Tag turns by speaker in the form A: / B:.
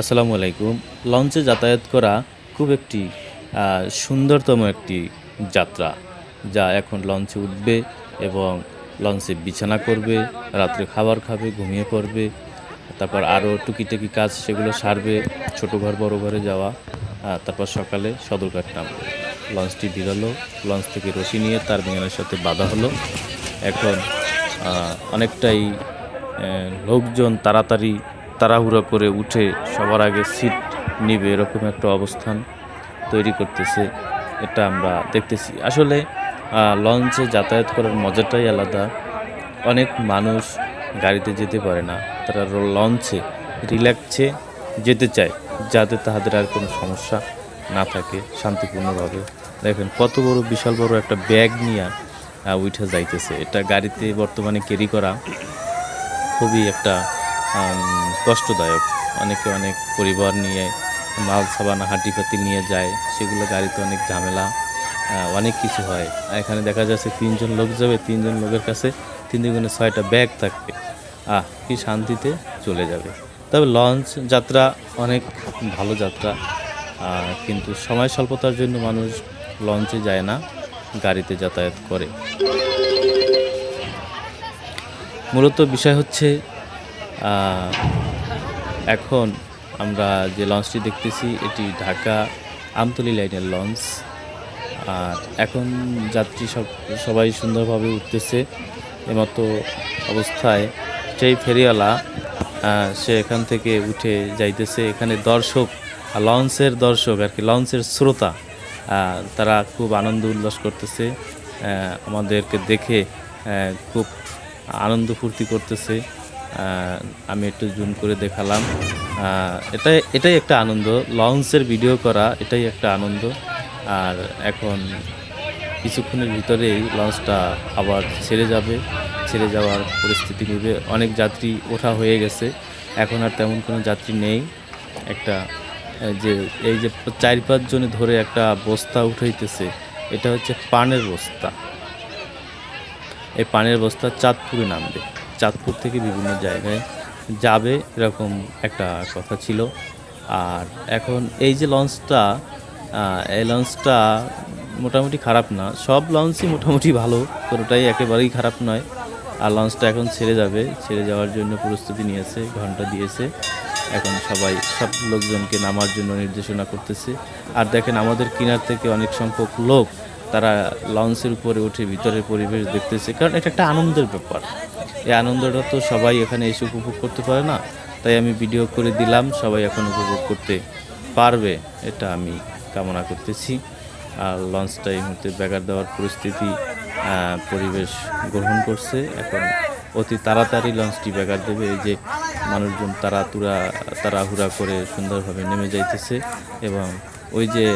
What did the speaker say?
A: আসসালামু আলাইকুম। লঞ্চে যাতায়াত করা খুব একটি সুন্দরতম একটি যাত্রা। যা এখন লঞ্চে উঠবে এবং লঞ্চে বিছানা করবে, রাত্রে খাবার খাবে, ঘুমিয়ে পড়বে। তারপর আরও টুকিটাকি কাজ সেগুলো সারবে। ছোট ঘর, বড় ঘরে যাওয়া। তারপর সকালে সদরঘাট নামবে। লঞ্চটি বেরোলো, লঞ্চ থেকে রশি নিয়ে তার মিয়ানের সাথে বাঁধা হলো। এখন অনেকটাই লোকজন তাড়াতাড়ি তাড়াহুড়ো করে উঠে সবার আগে সিট নিবে এরকম একটা অবস্থান তৈরি করতেছে। এটা আমরা দেখতেছি। আসলে লঞ্চে যাতায়াত করার মজাটাই আলাদা। অনেক মানুষ গাড়িতে যেতে পারে না। তারা লঞ্চে রিল্যাক্সে যেতে চায়, যাতে তাদের আর কোনো সমস্যা না থাকে, শান্তিপূর্ণভাবে। দেখেন কত বড় বিশাল বড় একটা ব্যাগ নিয়ে উইঠা যাইতেছে। এটা গাড়িতে বর্তমানে ক্যারি করা খুবই একটা কষ্টদায়ক। অনেকে অনেক পরিবার নিয়ে মাল সাবানা হাঁটি-পাতিল নিয়ে যায়, সেগুলো গাড়িতে অনেক ঝামেলা, অনেক কিছু হয়। এখানে দেখা যাচ্ছে ৩ জন লোক যাবে, ৩ জন লোকের কাছে ৩ দুগুণে ৬টা ব্যাগ থাকবে। কি শান্তিতে চলে যাবে। তবে লঞ্চ যাত্রা অনেক ভালো যাত্রা, কিন্তু সময় স্বল্পতার জন্য মানুষ লঞ্চে যায় না, গাড়িতে যাতায়াত করে। মূলত বিষয় হচ্ছে এখন আমরা যে লঞ্চটি দেখতেছি এটি ঢাকা আমতলী লাইনের লঞ্চ। আর এখন যাত্রী সবাই সুন্দরভাবে উঠতেছে। এমতো অবস্থায় সেই ফেরিওয়ালা সে এখান থেকে উঠে যাইতেছে। এখানে দর্শক, লঞ্চের দর্শক আর কি, লঞ্চের শ্রোতা, তারা খুব আনন্দ উল্লাস করতেছে, আমাদেরকে দেখে খুব আনন্দ ফুর্তি করতেছে। আমি একটু জুম করে দেখালাম। এটাই একটা আনন্দ, লঞ্চের ভিডিও করা এটাই একটা আনন্দ। আর এখন কিছুক্ষণের ভিতরেই লঞ্চটা আবার ছেড়ে যাবে, ছেড়ে যাওয়ার পরিস্থিতি নেবে। অনেক যাত্রী ওঠা হয়ে গেছে, এখন আর তেমন কোনো যাত্রী নেই। একটা এই যে ৪-৫ জনে ধরে একটা বস্তা উঠাইতেছে, এটা হচ্ছে পানের বস্তা। এই পানের বস্তা চাঁদপুরে নামবে, চাঁদপুর থেকে বিভিন্ন জায়গায় যাবে, এরকম একটা কথা ছিল। আর এখন এই যে লঞ্চটা, এই লঞ্চটা মোটামুটি খারাপ না, সব লঞ্চই মোটামুটি ভালো, কোনোটাই একেবারেই খারাপ নয়। আর লঞ্চটা এখন ছেড়ে যাবে, ছেড়ে যাওয়ার জন্য প্রস্তুতি নিয়েছে, ঘন্টা দিয়েছে। এখন সব লোকজনকে নামার জন্য নির্দেশনা করতেছে। আর দেখেন আমাদের কিনার থেকে অনেক সংখ্যক লোক তারা লঞ্চের উপরে উঠে ভিতরের পরিবেশ দেখতেছে, কারণ এটা একটা আনন্দের ব্যাপার। এই আনন্দটা তো সবাই এখানে এসে উপভোগ করতে পারে না, তাই আমি ভিডিও করে দিলাম, সবাই এখন উপভোগ করতে পারবে, এটা আমি কামনা করতেছি। আর লঞ্চটা এই মুহূর্তে ব্যাঘাত দেওয়ার পরিস্থিতি পরিবেশ গ্রহণ করছে। এখন অতি তাড়াতাড়ি লঞ্চটি ব্যাঘাত দেবে। এই যে মানুষজন তাড়াহুড়া করে সুন্দরভাবে নেমে যাইতেছে, এবং ওই যে